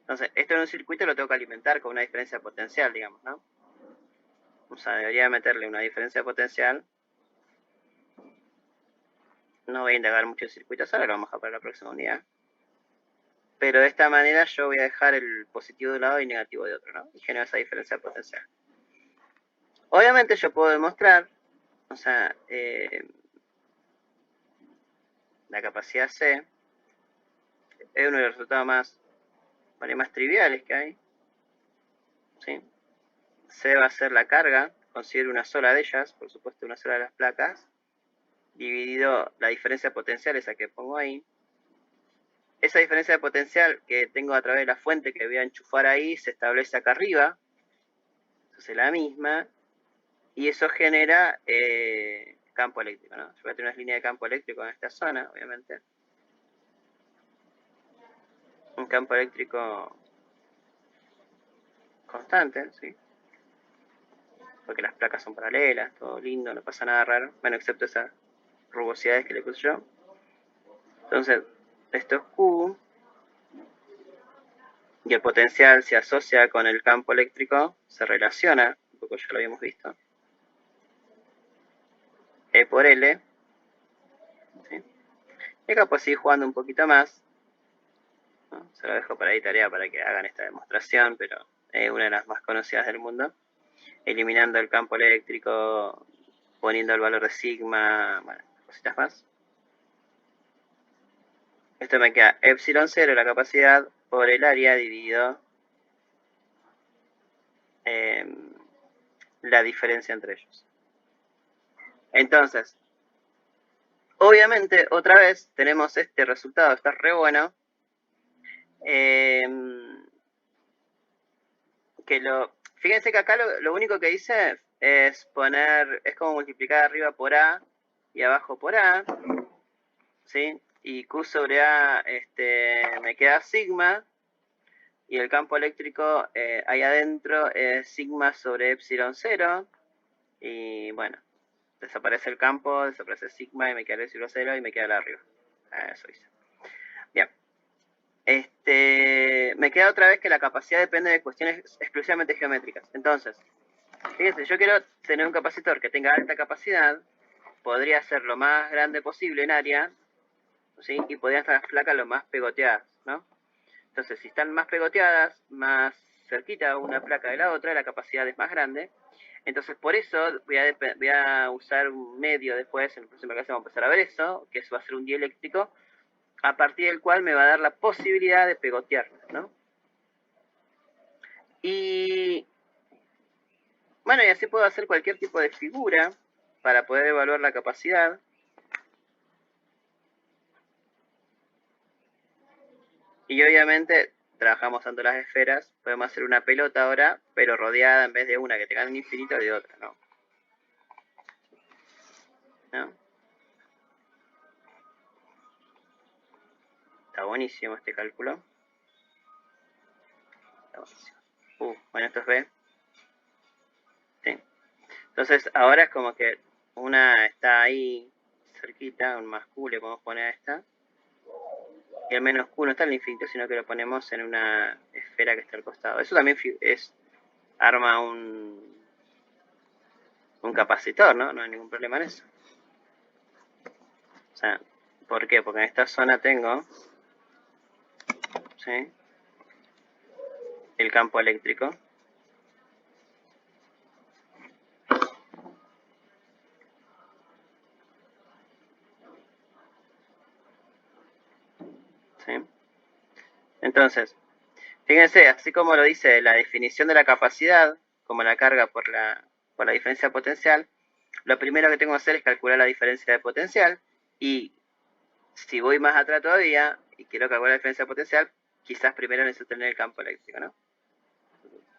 Entonces, esto en un circuito lo tengo que alimentar con una diferencia potencial, digamos, ¿no? O sea, debería meterle una diferencia potencial. No voy a indagar mucho en circuitos, ahora lo vamos a para la próxima unidad. Pero de esta manera yo voy a dejar el positivo de un lado y negativo de otro, ¿no? Y genero esa diferencia potencial. Obviamente yo puedo demostrar, o sea, la capacidad C es uno de los resultados más triviales que hay. ¿Sí? C va a ser la carga, considero una sola de ellas, por supuesto una sola de las placas, dividido la diferencia potencial, esa que pongo ahí. Esa diferencia de potencial que tengo a través de la fuente que voy a enchufar ahí se establece acá arriba. Entonces es la misma. Y eso genera campo eléctrico, ¿no? Yo voy a tener una línea de campo eléctrico en esta zona, obviamente. Un campo eléctrico constante, ¿sí? Porque las placas son paralelas, todo lindo, no pasa nada raro. Bueno, excepto esas rugosidades que le puse yo. Entonces, esto es Q. Y el potencial se asocia con el campo eléctrico, se relaciona, un poco ya lo habíamos visto. E por L. ¿Sí? Y acá pues seguir jugando un poquito más. ¿No? Se lo dejo para ahí tarea para que hagan esta demostración, pero es una de las más conocidas del mundo. Eliminando el campo eléctrico, poniendo el valor de sigma, bueno, cositas más. Esto me queda epsilon 0, la capacidad, por el área dividido la diferencia entre ellos. Entonces, obviamente, otra vez, tenemos este resultado, está re bueno. Fíjense que acá lo único que hice es es como multiplicar arriba por A y abajo por A, ¿sí? Y Q sobre A me queda sigma, y el campo eléctrico ahí adentro es sigma sobre epsilon 0, y bueno, desaparece el campo, desaparece sigma y me queda el epsilon 0 y me queda la arriba. Eso hice. Bien. Me queda otra vez que la capacidad depende de cuestiones exclusivamente geométricas. Entonces, fíjense, yo quiero tener un capacitor que tenga alta capacidad, podría ser lo más grande posible en área, ¿sí? Y podrían estar las placas lo más pegoteadas, ¿no? Entonces, si están más pegoteadas, más cerquita una placa de la otra, la capacidad es más grande. Entonces, por eso voy a usar un medio después, en la próxima clase vamos a empezar a ver eso, que eso va a ser un dieléctrico, a partir del cual me va a dar la posibilidad de pegotearlo, ¿no? Y bueno, y así puedo hacer cualquier tipo de figura para poder evaluar la capacidad. Y obviamente trabajamos tanto las esferas, podemos hacer una pelota ahora, pero rodeada en vez de una que tenga un infinito de otra, ¿no? Está buenísimo este cálculo. Está buenísimo. Bueno, esto es B. Sí. Entonces ahora es como que una está ahí cerquita, un más Q le podemos poner a esta. Y el menos Q no está en el infinito, sino que lo ponemos en una esfera que está al costado. Eso también arma un capacitor, ¿no? No hay ningún problema en eso. O sea, ¿por qué? Porque en esta zona tengo, ¿sí?, el campo eléctrico. ¿Sí? Entonces, fíjense, así como lo dice la definición de la capacidad, como la carga por la diferencia potencial, lo primero que tengo que hacer es calcular la diferencia de potencial, y si voy más atrás todavía y quiero calcular la diferencia potencial, quizás primero necesito tener el campo eléctrico, ¿no?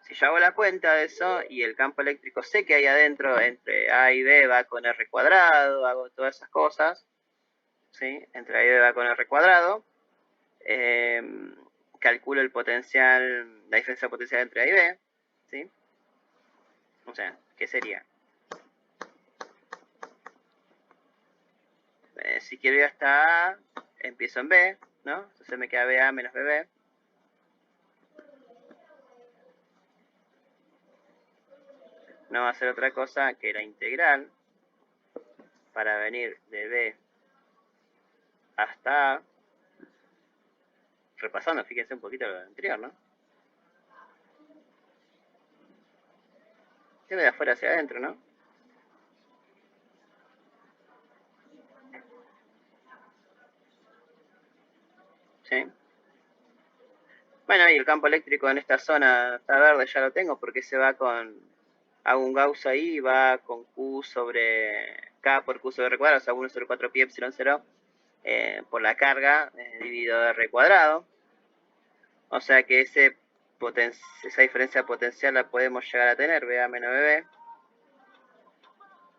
Si yo hago la cuenta de eso y el campo eléctrico sé que hay adentro entre A y B va con R cuadrado, hago todas esas cosas, ¿sí? Entre A y B va con R cuadrado, calculo el potencial, la diferencia potencial entre A y B, ¿sí? O sea, ¿qué sería? Si quiero ir hasta A, empiezo en B, ¿no? Entonces me queda BA menos BB. No va a ser otra cosa que la integral para venir de B hasta A. Repasando, fíjense un poquito lo anterior, ¿no? Tiene de afuera hacia adentro, ¿no? ¿Sí? Bueno, y el campo eléctrico en esta zona está verde, ya lo tengo, porque se va con... Hago un Gauss ahí y va con Q sobre... K por Q sobre R cuadrado, o sea, 1 sobre 4 pi epsilon 0 por la carga dividido de R cuadrado. O sea que esa diferencia potencial la podemos llegar a tener, BA menos BB,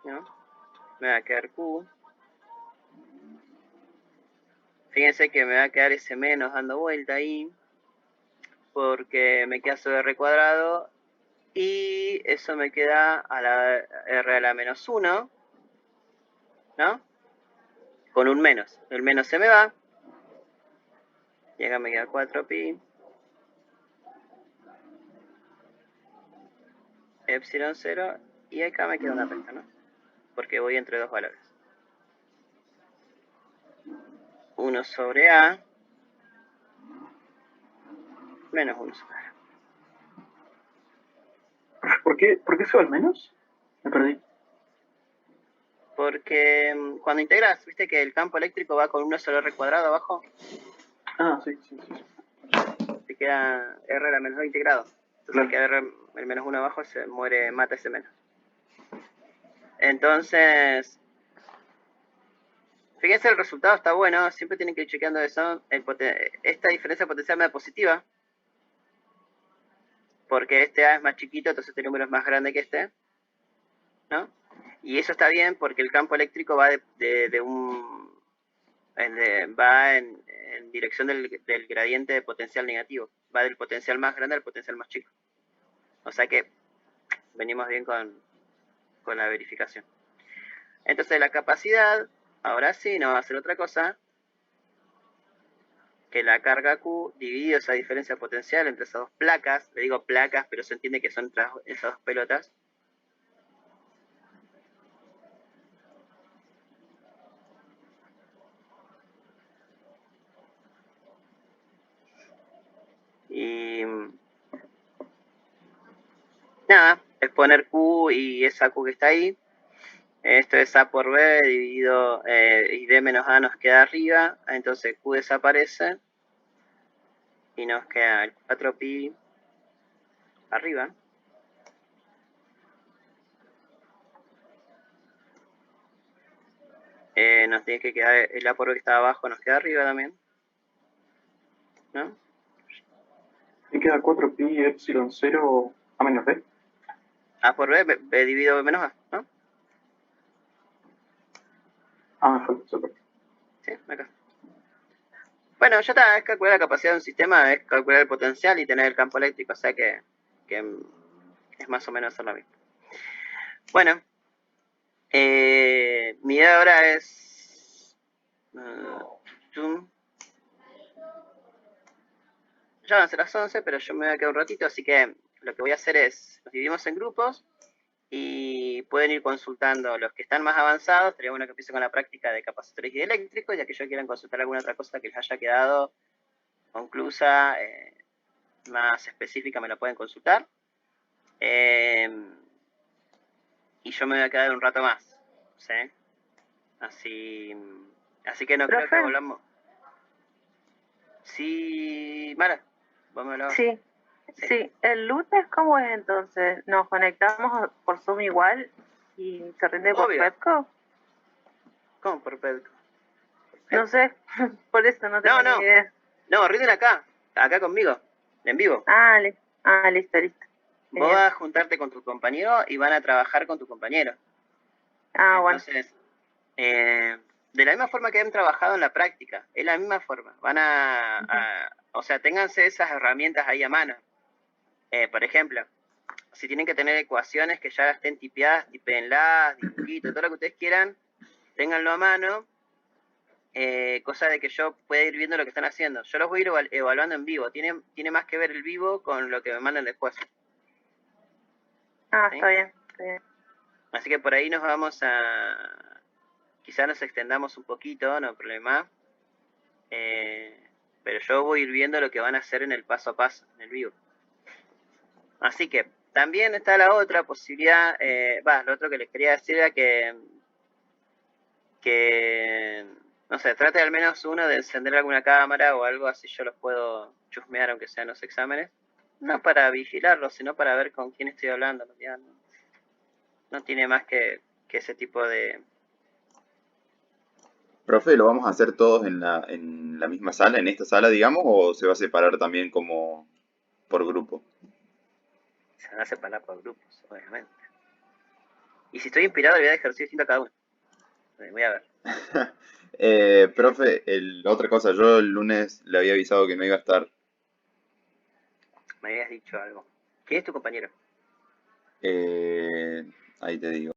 ¿no? Me va a quedar Q. Fíjense que me va a quedar ese menos dando vuelta ahí, porque me queda sobre R cuadrado, y eso me queda a la R a la menos 1, ¿no? Con un menos. El menos se me va, y acá me queda 4pi epsilon 0, y acá me queda una recta, ¿no? Porque voy entre dos valores. 1 sobre A menos 1 sobre A. ¿Por qué se va al menos? Me perdí. Porque cuando integras, viste que el campo eléctrico va con 1 sobre R cuadrado abajo. Ah, sí. Te queda R a la menos 2 integrado. Entonces claro, queda R el menos 1 abajo, se muere, mata ese menos. Entonces, fíjense, el resultado está bueno, siempre tienen que ir chequeando eso. Esta diferencia potencial me da positiva, porque este A es más chiquito, entonces este número es más grande que este, ¿no? Y eso está bien porque el campo eléctrico va va en dirección del gradiente de potencial negativo. Va del potencial más grande al potencial más chico. O sea que venimos bien con la verificación. Entonces la capacidad, ahora sí, no va a ser otra cosa que la carga Q dividido esa diferencia potencial entre esas dos placas. Le digo placas, pero se entiende que son esas dos pelotas. Y nada, poner Q y esa Q que está ahí. Esto es A por B dividido y D menos A nos queda arriba. Entonces Q desaparece. Y nos queda el 4pi arriba. Nos tiene que quedar el A por B que está abajo, nos queda arriba también. ¿No? Y queda 4pi epsilon 0 a menos b. A por B, B dividido B menos A, ¿no? Ah, me falta esa parte. Sí, acá. Bueno, ya está, es calcular la capacidad de un sistema, es calcular el potencial y tener el campo eléctrico, o sea que es más o menos lo mismo. Bueno, mi idea ahora es... ya van a ser las 11, pero yo me voy a quedar un ratito, así que lo que voy a hacer es, nos dividimos en grupos y pueden ir consultando los que están más avanzados. Sería bueno que empiecen con la práctica de capacitores y eléctricos, ya que ellos quieran consultar alguna otra cosa que les haya quedado conclusa, más específica, me la pueden consultar. Y yo me voy a quedar un rato más, ¿sí? Así que no creo que volvamos. Sí, Mara, vamos a hablar. Sí. Sí, el lunes, ¿cómo es entonces? ¿Nos conectamos por Zoom igual y se rinde por Petco? ¿Cómo por Petco? No sé, por eso no tengo ni idea. No, rinden acá conmigo, en vivo. Listo. Vos vas a juntarte con tu compañero y van a trabajar con tu compañero. Bueno. Entonces, de la misma forma que han trabajado en la práctica, es la misma forma. Van o sea, ténganse esas herramientas ahí a mano. Por ejemplo, si tienen que tener ecuaciones que ya estén tipeadas, tipenlas, dibujitos, todo lo que ustedes quieran, ténganlo a mano, cosa de que yo pueda ir viendo lo que están haciendo. Yo los voy a ir evaluando en vivo, tiene más que ver el vivo con lo que me mandan después. ¿Sí? Está bien. Así que por ahí nos vamos a... Quizás nos extendamos un poquito, no hay problema. Pero yo voy a ir viendo lo que van a hacer en el paso a paso, en el vivo. Así que también está la otra posibilidad, lo otro que les quería decir era que no sé, trate al menos uno de encender alguna cámara o algo así, yo los puedo chusmear aunque sean los exámenes. No para vigilarlos, sino para ver con quién estoy hablando. No tiene más que ese tipo de... Profe, ¿lo vamos a hacer todos en la misma sala, en esta sala, digamos, o se va a separar también como por grupo? Se van a separar por grupos, obviamente. Y si estoy inspirado, le voy a dar ejercicio distinto a cada uno. Voy a ver. Profe, otra cosa, yo el lunes le había avisado que no iba a estar. Me habías dicho algo. ¿Quién es tu compañero? Ahí te digo.